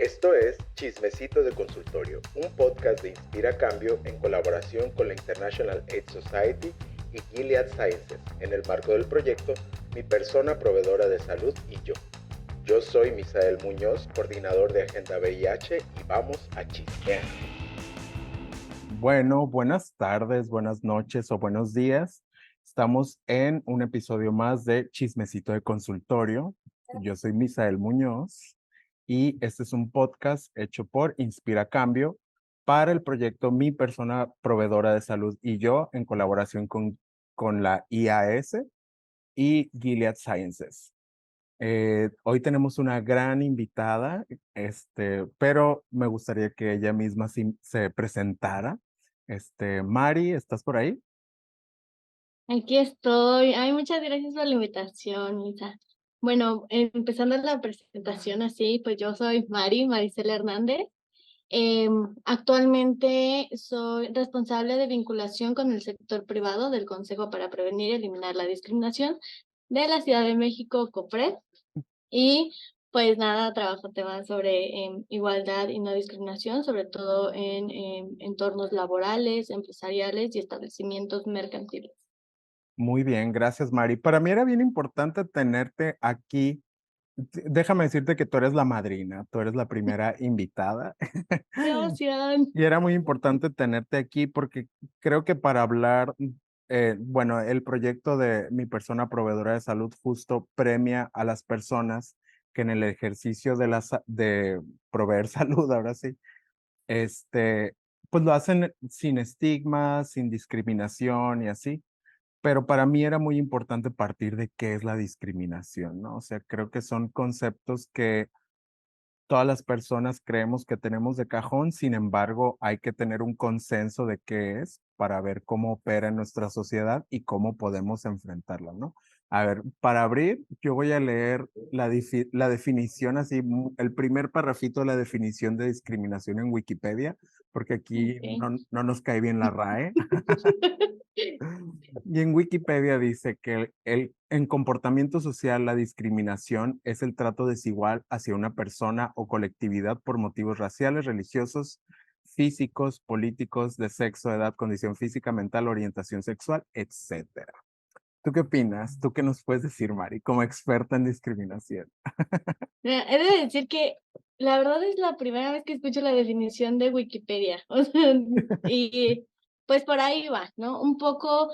Esto es Chismecito de Consultorio, un podcast de Inspira Cambio en colaboración con la International AIDS Society y Gilead Sciences, en el marco del proyecto Mi Persona Proveedora de Salud y Yo. Yo soy Misael Muñoz, coordinador de Agenda VIH, y vamos a chismear. Bueno, buenas tardes, buenas noches o buenos días. Estamos en un episodio más de Chismecito de Consultorio. Yo soy Misael Muñoz y este es un podcast hecho por Inspira Cambio para el proyecto Mi Persona Proveedora de Salud y Yo en colaboración con la IAS y Gilead Sciences. Hoy tenemos una gran invitada, pero me gustaría que ella misma se presentara. Mari, ¿estás por ahí? Aquí estoy. Ay, muchas gracias por la invitación, Isa. Bueno, empezando la presentación así, pues yo soy Maricela Hernández. Actualmente soy responsable de vinculación con el sector privado del Consejo para Prevenir y Eliminar la Discriminación de la Ciudad de México, COPRED. Y pues nada, trabajo temas sobre igualdad y no discriminación, sobre todo en entornos laborales, empresariales y establecimientos mercantiles. Muy bien, gracias, Mari. Para mí era bien importante tenerte aquí. Déjame decirte que tú eres la madrina, tú eres la primera invitada. ¡Qué emoción! Y era muy importante tenerte aquí porque creo que para hablar, bueno, el proyecto de Mi Persona Proveedora de Salud justo premia a las personas que en el ejercicio de proveer salud, ahora sí, este, pues lo hacen sin estigmas, sin discriminación y así. Pero para mí era muy importante partir de qué es la discriminación, ¿no? O sea, creo que son conceptos que todas las personas creemos que tenemos de cajón, sin embargo, hay que tener un consenso de qué es para ver cómo opera en nuestra sociedad y cómo podemos enfrentarla, ¿no? A ver, para abrir, yo voy a leer la definición, así, el primer parrafito de la definición de discriminación en Wikipedia, porque aquí Okay. no nos cae bien la RAE. Y en Wikipedia dice que en comportamiento social la discriminación es el trato desigual hacia una persona o colectividad por motivos raciales, religiosos, físicos, políticos, de sexo, edad, condición física, mental, orientación sexual, etcétera. ¿Tú qué opinas? ¿Tú qué nos puedes decir, Mari, como experta en discriminación? Mira, he de decir que la verdad es la primera vez que escucho la definición de Wikipedia. O sea, y pues por ahí va, ¿no? Un poco,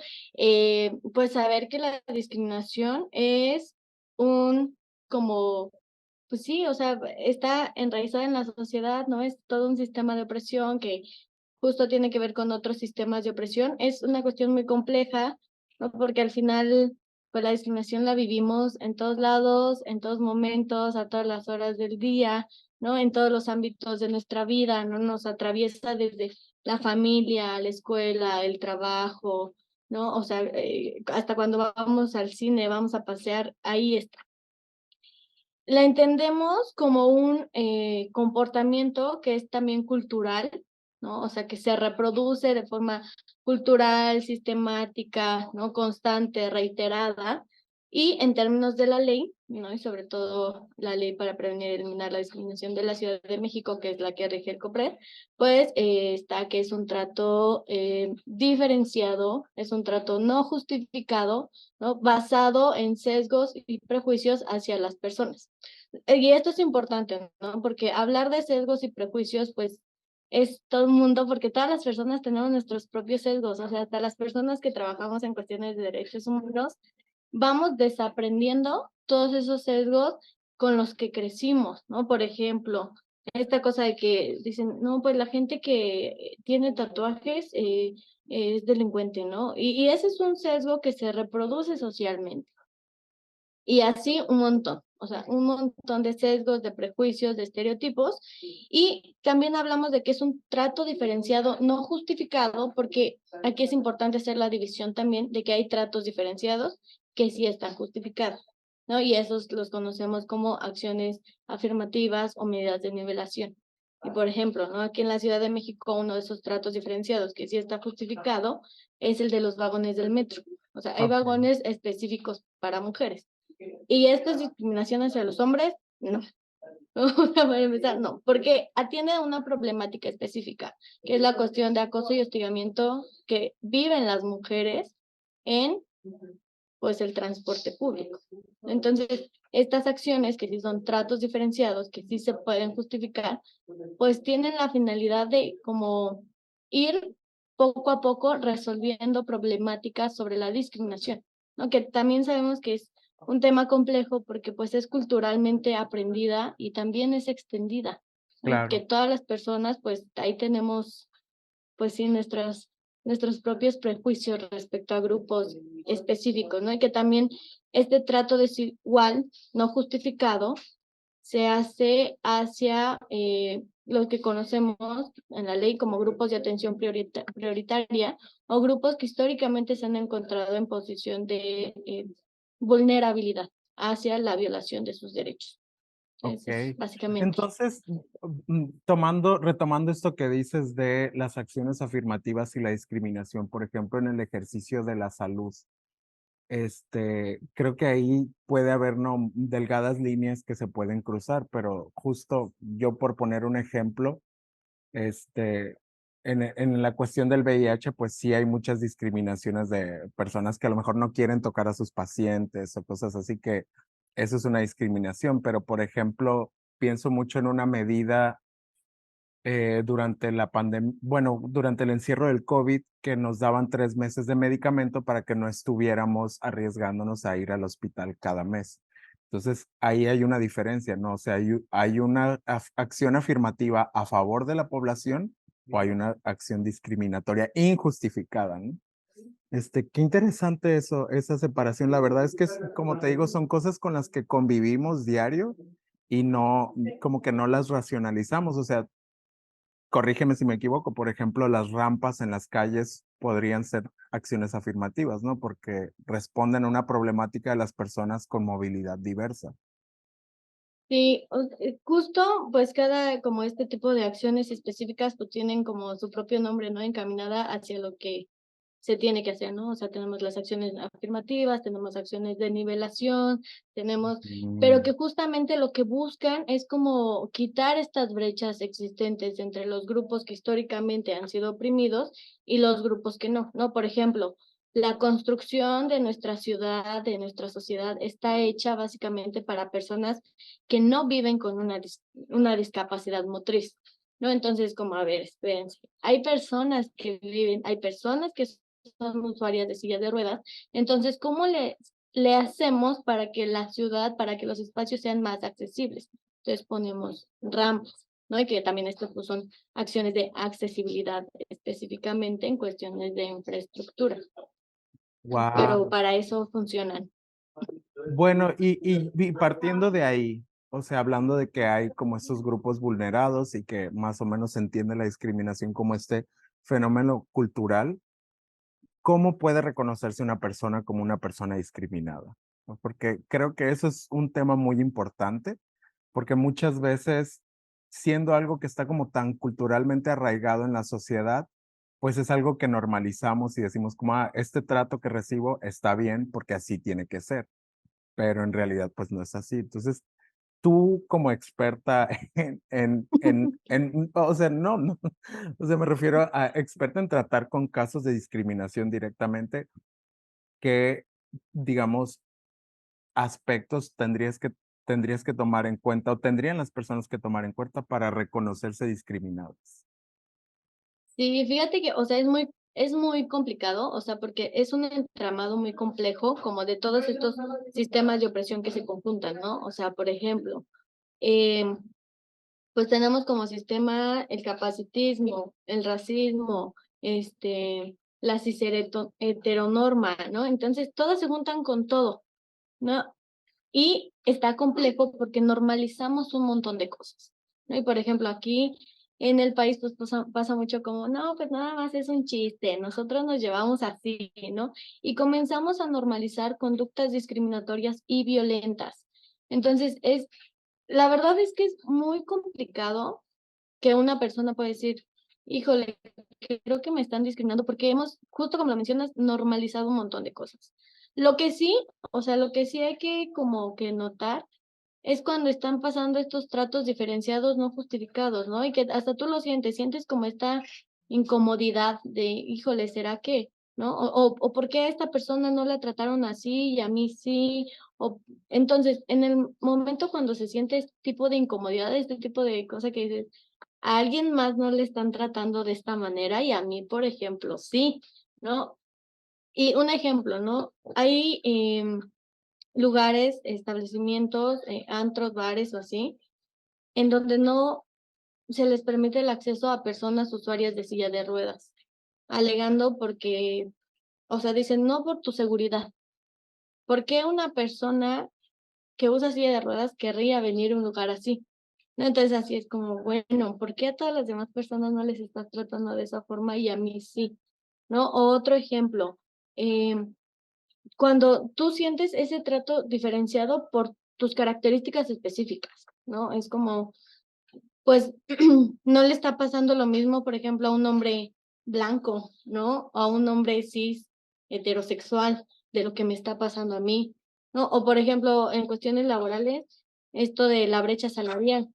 pues saber que la discriminación es un como pues sí, o sea, está enraizada en la sociedad, ¿no? Es todo un sistema de opresión que justo tiene que ver con otros sistemas de opresión. Es una cuestión muy compleja, ¿no? Porque al final, pues la discriminación la vivimos en todos lados, en todos momentos, a todas las horas del día, ¿no? En todos los ámbitos de nuestra vida, ¿no? Nos atraviesa desde la familia, la escuela, el trabajo, ¿no? O sea, hasta cuando vamos al cine, vamos a pasear, ahí está. La entendemos como un comportamiento que es también cultural, ¿no? O sea, que se reproduce de forma cultural, sistemática, ¿no? Constante, reiterada. Y en términos de la ley, ¿no? Y sobre todo la ley para prevenir y eliminar la discriminación de la Ciudad de México, que es la que rige el COPRED, pues está que es un trato diferenciado, es un trato no justificado, ¿no? Basado en sesgos y prejuicios hacia las personas. Y esto es importante, ¿no? Porque hablar de sesgos y prejuicios, pues, es todo el mundo, porque todas las personas tenemos nuestros propios sesgos, o sea, hasta las personas que trabajamos en cuestiones de derechos humanos, vamos desaprendiendo todos esos sesgos con los que crecimos, ¿no? Por ejemplo, esta cosa de que dicen, no, pues la gente que tiene tatuajes es delincuente, ¿no? Y ese es un sesgo que se reproduce socialmente. Y así un montón, o sea, un montón de sesgos, de prejuicios, de estereotipos. Y también hablamos de que es un trato diferenciado, no justificado, porque aquí es importante hacer la división también de que hay tratos diferenciados que sí están justificados, ¿no? Y esos los conocemos como acciones afirmativas o medidas de nivelación. Y por ejemplo, ¿no? Aquí en la Ciudad de México, uno de esos tratos diferenciados que sí está justificado es el de los vagones del metro. O sea, hay Ok. vagones específicos para mujeres. ¿Y esto es discriminación hacia los hombres? No. O sea, para empezar, no, porque atiende a una problemática específica, que es la cuestión de acoso y hostigamiento que viven las mujeres en, pues, el transporte público. Entonces, estas acciones, que sí son tratos diferenciados, que sí se pueden justificar, pues tienen la finalidad de como ir poco a poco resolviendo problemáticas sobre la discriminación, ¿no? Que también sabemos que es un tema complejo porque pues es culturalmente aprendida y también es extendida, ¿no? Que Claro, todas las personas, pues ahí tenemos, pues sí, nuestros propios prejuicios respecto a grupos específicos, ¿no? Y que también este trato desigual, no justificado, se hace hacia lo que conocemos en la ley como grupos de atención prioritaria o grupos que históricamente se han encontrado en posición de vulnerabilidad hacia la violación de sus derechos. Eso es ok. básicamente. Entonces, retomando esto que dices de las acciones afirmativas y la discriminación, por ejemplo, en el ejercicio de la salud, creo que ahí puede haber no delgadas líneas que se pueden cruzar, pero justo yo por poner un ejemplo, este, en la cuestión del VIH, pues sí hay muchas discriminaciones de personas que a lo mejor no quieren tocar a sus pacientes o cosas así que eso es una discriminación, pero por ejemplo, pienso mucho en una medida durante la pandemia, bueno, durante el encierro del COVID, que nos daban 3 meses de medicamento para que no estuviéramos arriesgándonos a ir al hospital cada mes. Entonces, ahí hay una diferencia, ¿no? O sea, hay una acción afirmativa a favor de la población o hay una acción discriminatoria injustificada, ¿no? Qué interesante eso, esa separación. La verdad es que, como te digo, son cosas con las que convivimos diario y no, como que no las racionalizamos. O sea, corrígeme si me equivoco, por ejemplo, las rampas en las calles podrían ser acciones afirmativas, ¿no? Porque responden a una problemática de las personas con movilidad diversa. Sí, justo, pues cada como este tipo de acciones específicas pues tienen como su propio nombre, ¿no? Encaminada hacia lo que se tiene que hacer, ¿no? O sea, tenemos las acciones afirmativas, tenemos acciones de nivelación, tenemos, pero Mm, que justamente lo que buscan es como quitar estas brechas existentes entre los grupos que históricamente han sido oprimidos y los grupos que no, ¿no? Por ejemplo, la construcción de nuestra ciudad, de nuestra sociedad, está hecha básicamente para personas que no viven con una discapacidad motriz, ¿no? Entonces, como, a ver, espérense, hay personas que viven, hay personas que son usuarias de sillas de ruedas, entonces, ¿cómo le hacemos para que la ciudad, para que los espacios sean más accesibles? Entonces ponemos rampas, ¿no? Y que también estas pues, son acciones de accesibilidad específicamente en cuestiones de infraestructura, pero wow. para eso funcionan. Bueno, y partiendo de ahí, o sea, hablando de que hay como estos grupos vulnerados y que más o menos se entiende la discriminación como este fenómeno cultural, ¿cómo puede reconocerse una persona como una persona discriminada? ¿No? Porque creo que eso es un tema muy importante, porque muchas veces, siendo algo que está como tan culturalmente arraigado en la sociedad, pues es algo que normalizamos y decimos como, ah, este trato que recibo está bien porque así tiene que ser, pero en realidad pues no es así. Entonces, tú como experta o sea, no, o sea, me refiero a experta en tratar con casos de discriminación directamente, ¿qué, digamos, aspectos tendrías que tomar en cuenta o tendrían las personas que tomar en cuenta para reconocerse discriminadas? Sí, fíjate que, o sea, es muy complicado, o sea, porque es un entramado muy complejo, como de todos estos sistemas de opresión que se conjuntan, ¿no? O sea, por ejemplo, em, pues tenemos como sistema el capacitismo, el racismo, la heteronorma, ¿no? Entonces, todas se juntan con todo, ¿no? Y está complejo porque normalizamos un montón de cosas, ¿no? Y por ejemplo, aquí en el país pues pasa mucho como, no, pues nada más es un chiste, nosotros nos llevamos así, ¿no? Y comenzamos a normalizar conductas discriminatorias y violentas. Entonces, la verdad es que es muy complicado que una persona puede decir, híjole, creo que me están discriminando porque hemos, justo como lo mencionas, normalizado un montón de cosas. Lo que sí, o sea, lo que sí hay que como que notar es cuando están pasando estos tratos diferenciados no justificados, ¿no? Y que hasta tú lo sientes como esta incomodidad de, híjole, ¿será que, no? O ¿por qué a esta persona no la trataron así y a mí sí? O, entonces, en el momento cuando se siente este tipo de incomodidad, este tipo de cosa que dices, a alguien más no le están tratando de esta manera y a mí, por ejemplo, sí, ¿no? Y un ejemplo, ¿no? Hay lugares, establecimientos, antros, bares o así, en donde no se les permite el acceso a personas usuarias de silla de ruedas, alegando porque, o sea, dicen, no por tu seguridad. ¿Por qué una persona que usa silla de ruedas querría venir a un lugar así? ¿No? Entonces así es como, bueno, ¿por qué a todas las demás personas no les estás tratando de esa forma y a mí sí? ¿No? O otro ejemplo, cuando tú sientes ese trato diferenciado por tus características específicas, ¿no? Es como, pues, no le está pasando lo mismo, por ejemplo, a un hombre blanco, ¿no? O a un hombre cis heterosexual de lo que me está pasando a mí, ¿no? O, por ejemplo, en cuestiones laborales, esto de la brecha salarial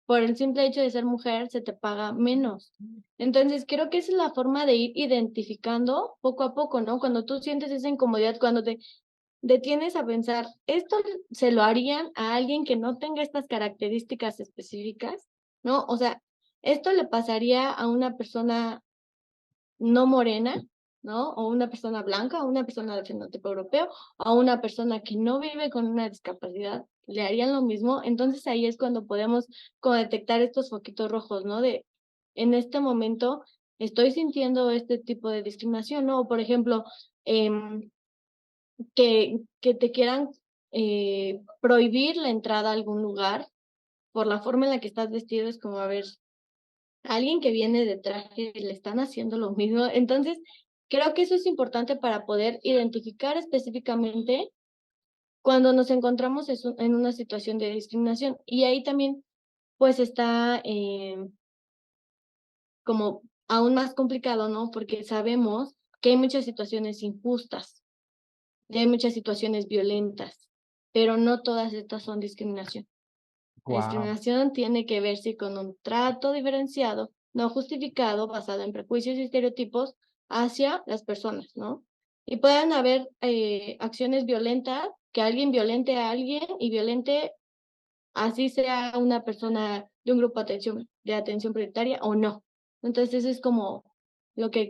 por el simple hecho de ser mujer se te paga menos. Entonces, creo que esa es la forma de ir identificando poco a poco, ¿no? Cuando tú sientes esa incomodidad, cuando te detienes a pensar, ¿esto se lo harían a alguien que no tenga estas características específicas? ¿No? O sea, ¿esto le pasaría a una persona no morena, ¿no? O una persona blanca, o una persona de fenotipo europeo, o una persona que no vive con una discapacidad, le harían lo mismo. Entonces ahí es cuando podemos como detectar estos foquitos rojos, ¿no? De, en este momento estoy sintiendo este tipo de discriminación, ¿no? O por ejemplo, que te quieran prohibir la entrada a algún lugar por la forma en la que estás vestido, es como, a ver, alguien que viene de traje le están haciendo lo mismo. Entonces, creo que eso es importante para poder identificar específicamente cuando nos encontramos en una situación de discriminación. Y ahí también, pues, está como aún más complicado, ¿no? Porque sabemos que hay muchas situaciones injustas y hay muchas situaciones violentas, pero no todas estas son discriminación. La Wow. discriminación tiene que verse con un trato diferenciado, no justificado, basado en prejuicios y estereotipos hacia las personas, ¿no? Y pueden haber acciones violentas, que alguien violente a alguien y violente así sea una persona de un grupo de atención prioritaria o no. Entonces, eso es como lo que hay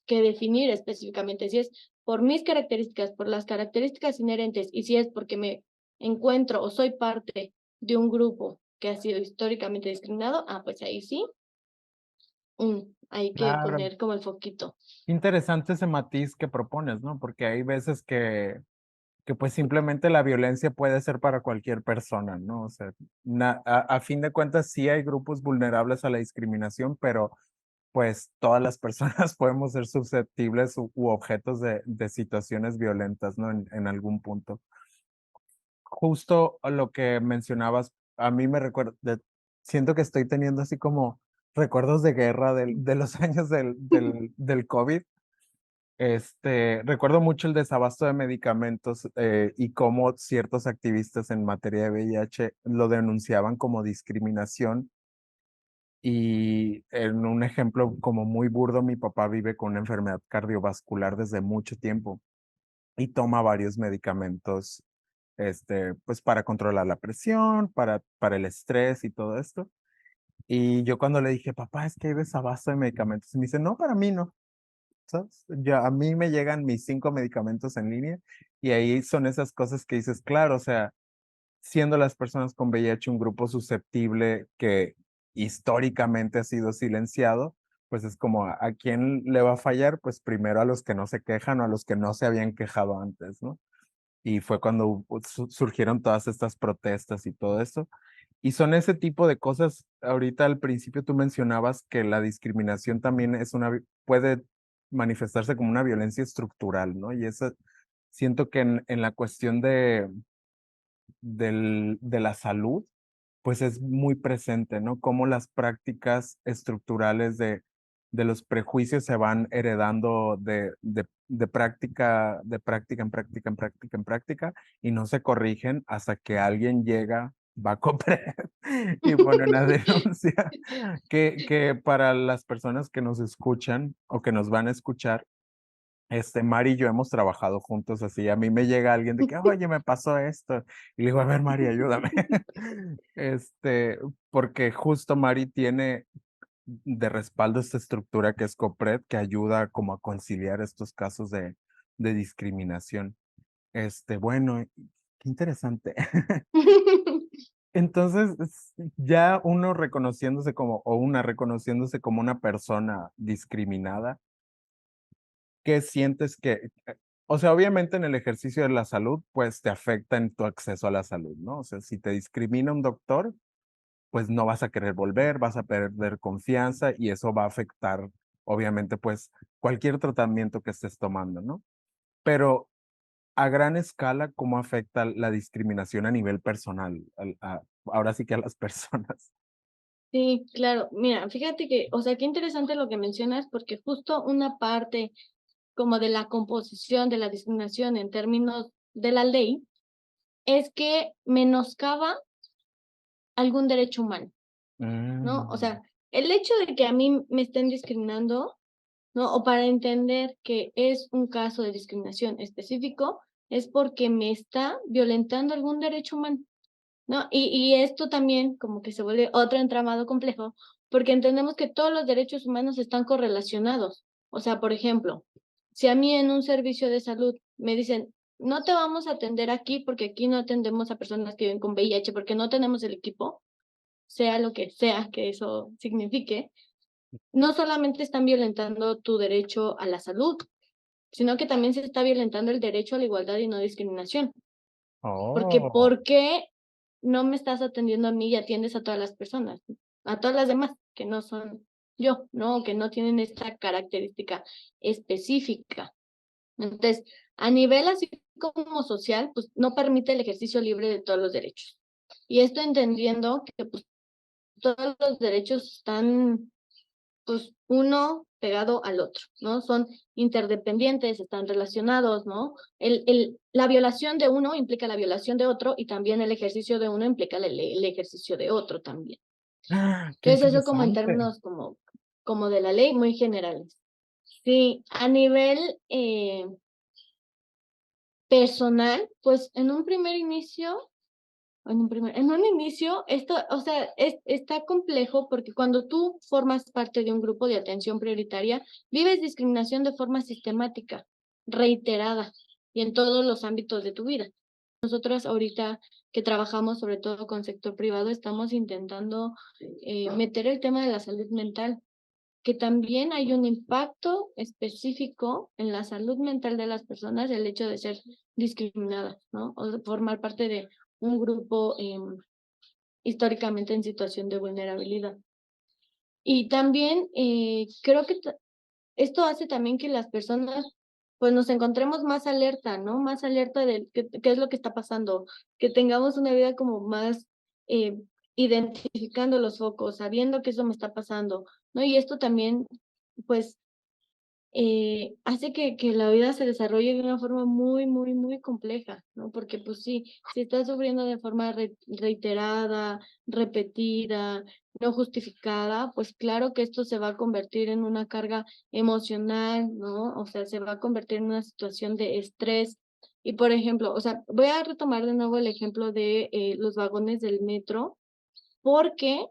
que definir específicamente, si es por mis características, por las características inherentes, y si es porque me encuentro o soy parte de un grupo que ha sido históricamente discriminado, pues ahí sí, hay que Claro. poner como el foquito. Interesante ese matiz que propones, ¿no? Porque hay veces que pues simplemente la violencia puede ser para cualquier persona, ¿no? O sea, a fin de cuentas sí hay grupos vulnerables a la discriminación, pero pues todas las personas podemos ser susceptibles u objetos de situaciones violentas, ¿no? En algún punto. Justo a lo que mencionabas, a mí me recuerda, siento que estoy teniendo así como recuerdos de guerra de los años del COVID. Recuerdo mucho el desabasto de medicamentos y cómo ciertos activistas en materia de VIH lo denunciaban como discriminación. Y en un ejemplo como muy burdo, mi papá vive con una enfermedad cardiovascular desde mucho tiempo y toma varios medicamentos, pues para controlar la presión, para el estrés y todo esto. Y yo cuando le dije, papá, es que hay desabasto de medicamentos, y me dice, no, para mí no. ¿Sabes? Ya a mí me llegan mis 5 medicamentos en línea y ahí son esas cosas que dices, claro, o sea, siendo las personas con VIH un grupo susceptible que históricamente ha sido silenciado, pues es como, ¿a quién le va a fallar? Pues primero a los que no se quejan o a los que no se habían quejado antes, ¿no? Y fue cuando surgieron todas estas protestas y todo eso. Y son ese tipo de cosas. Ahorita al principio tú mencionabas que la discriminación también es puede manifestarse como una violencia estructural, ¿no? Y eso siento que en la cuestión de la salud, pues es muy presente, ¿no? Como las prácticas estructurales de los prejuicios se van heredando de práctica, de práctica en práctica, en práctica, en práctica, y no se corrigen hasta que alguien llega, va a comprar y pone una denuncia. Que para las personas que nos escuchan o que nos van a escuchar, Mari y yo hemos trabajado juntos así. A mí me llega alguien de que, oye, me pasó esto. Y le digo, a ver, Mari, ayúdame. Este, porque justo Mari tiene de respaldo esta estructura que es COPRED, que ayuda como a conciliar estos casos de discriminación. Bueno, qué interesante. Entonces, ya uno reconociéndose como, o una reconociéndose como una persona discriminada, ¿qué sientes o sea, obviamente en el ejercicio de la salud, pues te afecta en tu acceso a la salud, ¿no? O sea, si te discrimina un doctor, pues no vas a querer volver, vas a perder confianza y eso va a afectar, obviamente, pues cualquier tratamiento que estés tomando, ¿no? Pero a gran escala, ¿cómo afecta la discriminación a nivel personal? Ahora sí que a las personas. Sí, claro. Mira, fíjate que, o sea, qué interesante lo que mencionas, porque justo una parte como de la composición de la discriminación en términos de la ley es que menoscaba algún derecho humano, ¿no? O Mm. sea, el hecho de que a mí me estén discriminando, ¿no? O para entender que es un caso de discriminación específico, es porque me está violentando algún derecho humano, ¿no? Y esto también como que se vuelve otro entramado complejo, porque entendemos que todos los derechos humanos están correlacionados. O sea, por ejemplo, si a mí en un servicio de salud me dicen, no te vamos a atender aquí porque aquí no atendemos a personas que viven con VIH porque no tenemos el equipo, sea lo que sea que eso signifique, no solamente están violentando tu derecho a la salud, sino que también se está violentando el derecho a la igualdad y no discriminación. Porque Oh. ¿por qué no me estás atendiendo a mí y atiendes a todas las personas? A todas las demás que no son yo, ¿no? Que no tienen esta característica específica. Entonces, a nivel así como social, pues no permite el ejercicio libre de todos los derechos. Y esto entendiendo que pues todos los derechos están pues uno pegado al otro, ¿no? Son interdependientes, están relacionados, ¿no? La violación de uno implica la violación de otro y también el ejercicio de uno implica el ejercicio de otro también. ¡Ah! ¡Qué Entonces eso como en interesante! términos como de la ley muy generales. Sí, a nivel personal, pues en un primer inicio en un inicio, esto, o sea, está complejo porque cuando tú formas parte de un grupo de atención prioritaria, vives discriminación de forma sistemática, reiterada y en todos los ámbitos de tu vida. Nosotros ahorita que trabajamos sobre todo con sector privado, estamos intentando meter el tema de la salud mental, que también hay un impacto específico en la salud mental de las personas, el hecho de ser discriminadas, ¿no? O de formar parte de un grupo históricamente en situación de vulnerabilidad. Y también creo que esto hace también que las personas pues nos encontremos más alerta, ¿no? Más alerta de qué es lo que está pasando, que tengamos una vida como más eh, identificando los focos, sabiendo que eso me está pasando, ¿no? Y esto también pues hace que la vida se desarrolle de una forma muy, muy, muy compleja, ¿no? Porque pues sí, si estás sufriendo de forma reiterada, repetida, no justificada, pues claro que esto se va a convertir en una carga emocional, ¿no? O sea, se va a convertir en una situación de estrés. Y por ejemplo, o sea, voy a retomar de nuevo el ejemplo de los vagones del metro, porque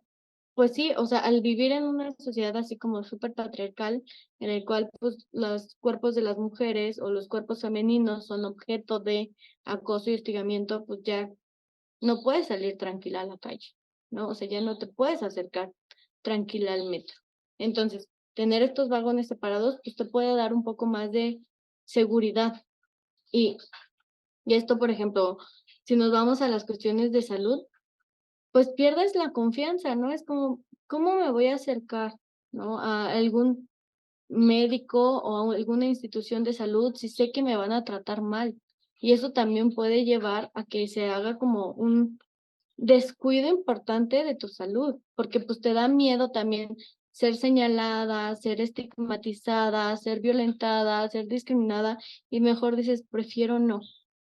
pues sí, o sea, al vivir en una sociedad así como súper patriarcal, en el cual pues los cuerpos de las mujeres o los cuerpos femeninos son objeto de acoso y hostigamiento, pues ya no puedes salir tranquila a la calle, ¿no? O sea, ya no te puedes acercar tranquila al metro. Entonces, tener estos vagones separados, pues te puede dar un poco más de seguridad. Y, y esto, por ejemplo, si nos vamos a las cuestiones de salud, pues pierdes la confianza, ¿no? Es como, ¿cómo me voy a acercar, ¿no? A algún médico o a alguna institución de salud si sé que me van a tratar mal? Y eso también puede llevar a que se haga como un descuido importante de tu salud, porque pues te da miedo también ser señalada, ser estigmatizada, ser violentada, ser discriminada, y mejor dices, prefiero no,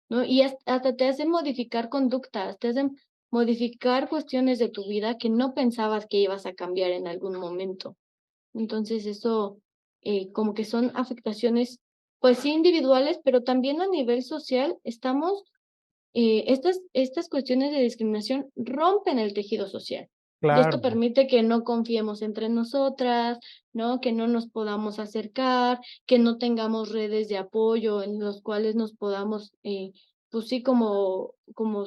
¿no? Y hasta te hacen modificar conductas, te hacen modificar cuestiones de tu vida que no pensabas que ibas a cambiar en algún momento. Entonces eso, como que son afectaciones, pues sí individuales, pero también a nivel social estamos, estas cuestiones de discriminación rompen el tejido social. Y esto Claro, permite que no confiemos entre nosotras, ¿no? Que no nos podamos acercar, que no tengamos redes de apoyo en los cuales nos podamos, pues sí, como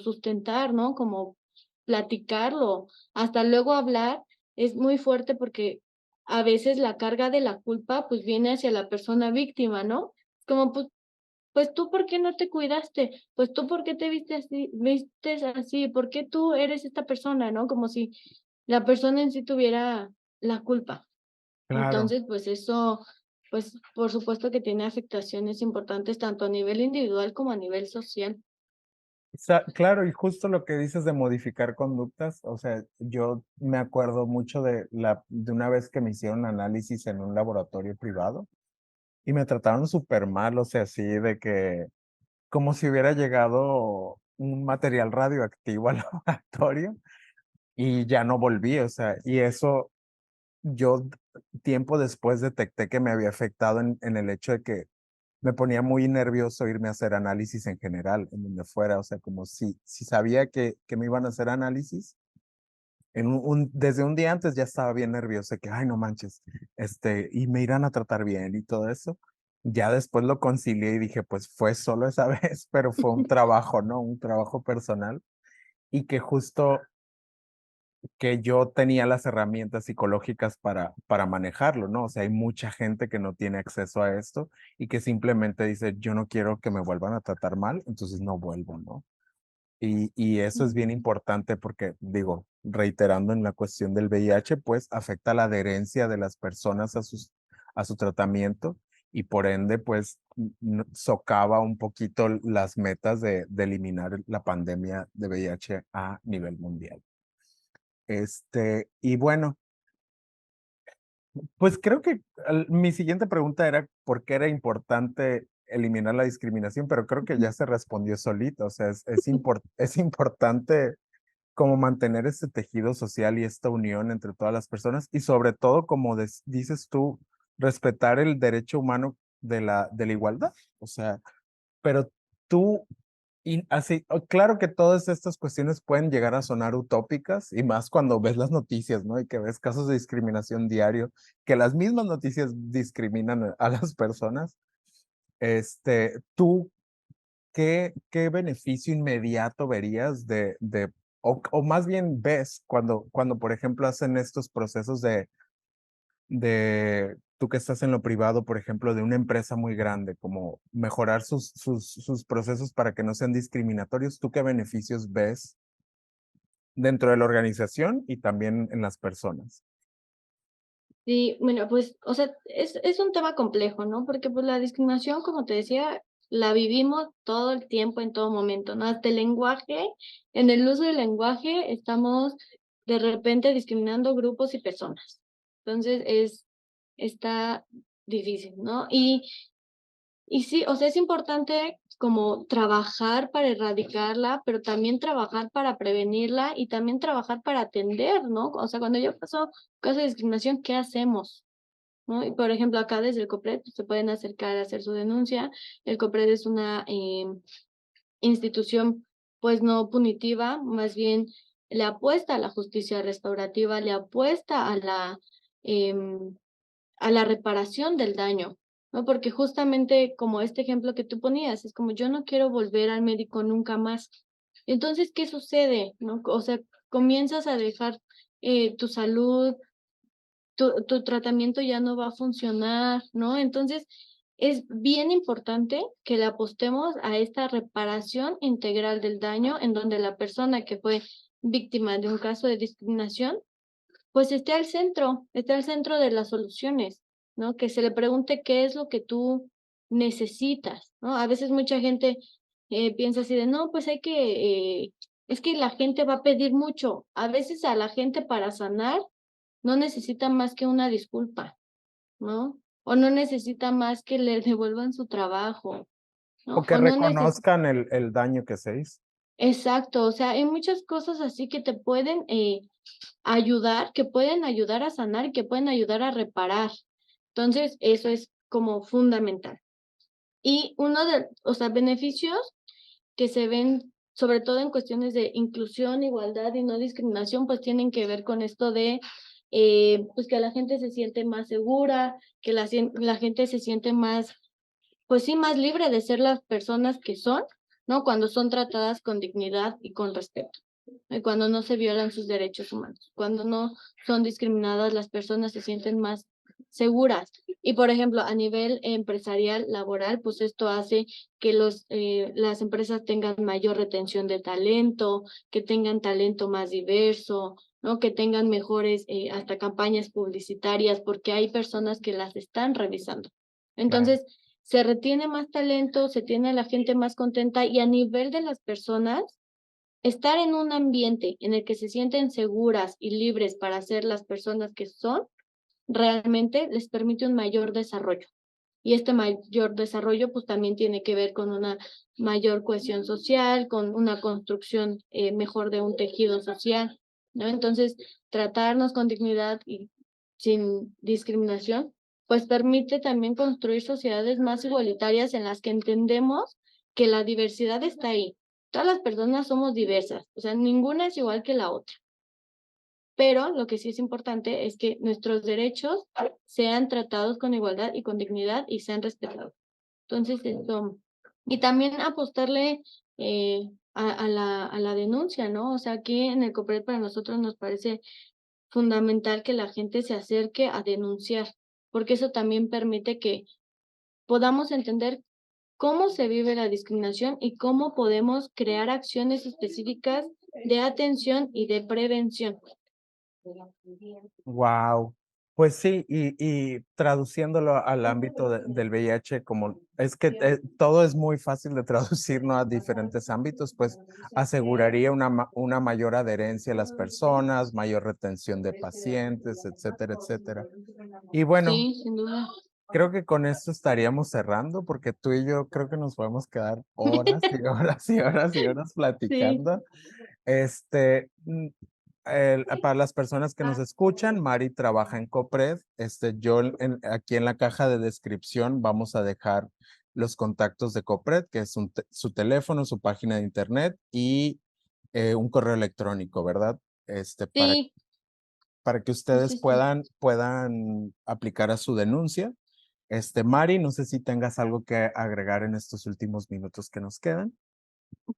sustentar, ¿no? Como platicarlo. Hasta luego hablar es muy fuerte porque a veces la carga de la culpa, pues, viene hacia la persona víctima, ¿no? Como, pues, ¿tú por qué no te cuidaste? Pues, ¿tú por qué te vistes así? ¿Por qué tú eres esta persona?, ¿no? Como si la persona en sí tuviera la culpa. claro. Entonces, pues, eso, pues, por supuesto que tiene afectaciones importantes tanto a nivel individual como a nivel social. Claro, y justo lo que dices de modificar conductas, o sea, yo me acuerdo mucho de una vez que me hicieron análisis en un laboratorio privado y me trataron súper mal, o sea, así de que como si hubiera llegado un material radioactivo al laboratorio y ya no volví, o sea, y eso yo tiempo después detecté que me había afectado en el hecho de que me ponía muy nervioso irme a hacer análisis en general, en donde fuera, o sea, como si sabía que me iban a hacer análisis, desde un día antes ya estaba bien nervioso, de que, ay, no manches, y me irán a tratar bien y todo eso. Ya después lo concilié y dije, pues fue solo esa vez, pero fue un trabajo, ¿no? Un trabajo personal y que justo que yo tenía las herramientas psicológicas para manejarlo, ¿no? O sea, hay mucha gente que no tiene acceso a esto y que simplemente dice, yo no quiero que me vuelvan a tratar mal, entonces no vuelvo, ¿no? Y eso es bien importante porque, digo, reiterando en la cuestión del VIH, pues afecta la adherencia de las personas a su tratamiento y por ende, pues socava un poquito las metas de eliminar la pandemia de VIH a nivel mundial. Y bueno, pues creo que mi siguiente pregunta era por qué era importante eliminar la discriminación, pero creo que ya se respondió solita. O sea, es importante como mantener este tejido social y esta unión entre todas las personas y sobre todo, como dices tú, respetar el derecho humano de la igualdad. O sea, pero tú y así, claro que todas estas cuestiones pueden llegar a sonar utópicas y más cuando ves las noticias, ¿no? Y que ves casos de discriminación diario, que las mismas noticias discriminan a las personas. ¿Tú qué beneficio inmediato verías o más bien ves cuando, por ejemplo, hacen estos procesos de tú que estás en lo privado, por ejemplo, de una empresa muy grande, como mejorar sus procesos para que no sean discriminatorios, ¿tú qué beneficios ves dentro de la organización y también en las personas? Sí, bueno, pues, o sea, es un tema complejo, ¿no? Porque, pues, la discriminación, como te decía, la vivimos todo el tiempo, en todo momento, ¿no? Hasta el lenguaje, en el uso del lenguaje, estamos de repente discriminando grupos y personas. Entonces, está difícil, ¿no? Y sí, o sea, es importante como trabajar para erradicarla, pero también trabajar para prevenirla y también trabajar para atender, ¿no? O sea, cuando ya pasó caso de discriminación, ¿qué hacemos? ¿No? Y por ejemplo, acá desde el COPRED pues, se pueden acercar a hacer su denuncia. El COPRED es una institución, pues no punitiva, más bien le apuesta a la justicia restaurativa, le apuesta em, a la reparación del daño, ¿no? Porque justamente como este ejemplo que tú ponías, es como yo no quiero volver al médico nunca más. Entonces, ¿qué sucede? ¿No? O sea, comienzas a dejar tu salud, tu tratamiento ya no va a funcionar, ¿no? Entonces, es bien importante que le apostemos a esta reparación integral del daño, en donde la persona que fue víctima de un caso de discriminación pues esté al centro de las soluciones, ¿no? Que se le pregunte qué es lo que tú necesitas, ¿no? A veces mucha gente piensa así de, no, pues es que la gente va a pedir mucho. A veces a la gente para sanar no necesita más que una disculpa, ¿no? O no necesita más que le devuelvan su trabajo, ¿no? O que O no necesita... reconozcan el daño que se hizo. Exacto, o sea, hay muchas cosas así que te pueden ayudar, que pueden ayudar a sanar y que pueden ayudar a reparar. Entonces, eso es como fundamental. Y uno de, o sea, beneficios que se ven, sobre todo en cuestiones de inclusión, igualdad y no discriminación, pues tienen que ver con esto de, pues que la gente se siente más segura, que la gente se siente más, pues sí, más libre de ser las personas que son, ¿no? Cuando son tratadas con dignidad y con respeto. Y cuando no se violan sus derechos humanos, cuando no son discriminadas, las personas se sienten más seguras. Y por ejemplo, a nivel empresarial, laboral, pues esto hace que las empresas tengan mayor retención de talento, que tengan talento más diverso, ¿no? Que tengan mejores hasta campañas publicitarias, porque hay personas que las están revisando. Entonces, se retiene más talento, se tiene a la gente más contenta y a nivel de las personas, estar en un ambiente en el que se sienten seguras y libres para ser las personas que son, realmente les permite un mayor desarrollo. Y este mayor desarrollo pues también tiene que ver con una mayor cohesión social, con una construcción mejor de un tejido social, ¿no? Entonces, tratarnos con dignidad y sin discriminación, pues permite también construir sociedades más igualitarias en las que entendemos que la diversidad está ahí. Todas las personas somos diversas, o sea, ninguna es igual que la otra. Pero lo que sí es importante es que nuestros derechos sean tratados con igualdad y con dignidad y sean respetados. Entonces, esto, y también apostarle a la denuncia, ¿no? O sea, aquí en el COPRED para nosotros nos parece fundamental que la gente se acerque a denunciar, porque eso también permite que podamos entender cómo se vive la discriminación y cómo podemos crear acciones específicas de atención y de prevención. Wow. Pues sí, y traduciéndolo al ámbito del VIH, como es que todo es muy fácil de traducir, ¿no? A diferentes ámbitos, pues aseguraría una mayor adherencia a las personas, mayor retención de pacientes, etcétera, etcétera. Y bueno, Sí, sin duda. creo que con esto estaríamos cerrando, porque tú y yo creo que nos podemos quedar horas y horas y horas y horas Sí, platicando. Para las personas que nos escuchan, Mari trabaja en COPRED. Yo aquí en la caja de descripción vamos a dejar los contactos de COPRED, que es su teléfono, su página de internet y un correo electrónico, ¿verdad? sí, Para que sí, ustedes sí, sí. puedan aplicar a su denuncia. Mari, no sé si tengas algo que agregar en estos últimos minutos que nos quedan.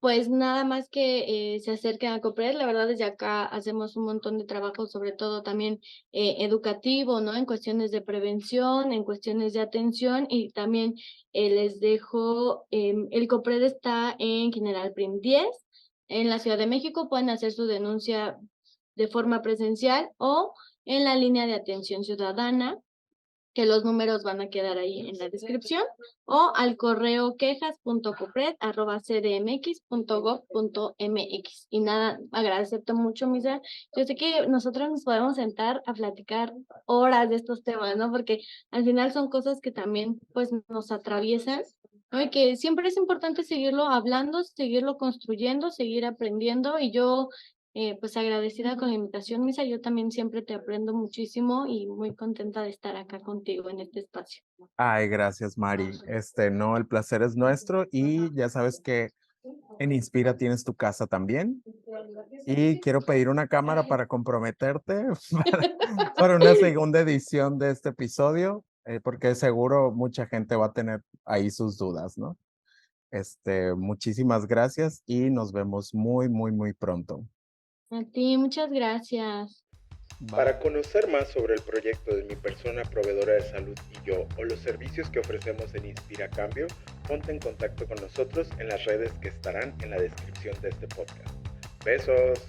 Pues nada más que se acerquen a COPRED, la verdad desde acá hacemos un montón de trabajo, sobre todo también educativo, ¿no? En cuestiones de prevención, en cuestiones de atención y también les dejo, el COPRED está en General Prim 10, en la Ciudad de México, pueden hacer su denuncia de forma presencial o en la línea de atención ciudadana, que los números van a quedar ahí en la descripción, o al correo quejas.copred@cdmx.gov.mx. Y nada, agradecerte mucho, Misa. Yo sé que nosotros nos podemos sentar a platicar horas de estos temas, ¿no? Porque al final son cosas que también, pues, nos atraviesan, ¿no? Y que siempre es importante seguirlo hablando, seguirlo construyendo, seguir aprendiendo. Y yo pues agradecida con la invitación, Misa. Yo también siempre te aprendo muchísimo y muy contenta de estar acá contigo en este espacio. Ay, gracias, Mari. No, el placer es nuestro y ya sabes que en Inspira tienes tu casa también. Y quiero pedir una cámara para comprometerte para una segunda edición de este episodio, porque seguro mucha gente va a tener ahí sus dudas, ¿no? Muchísimas gracias y nos vemos muy, muy, muy pronto. A ti, muchas gracias. Bye. Para conocer más sobre el proyecto de mi persona proveedora de salud y yo o los servicios que ofrecemos en Inspira Cambio, ponte en contacto con nosotros en las redes que estarán en la descripción de este podcast. Besos.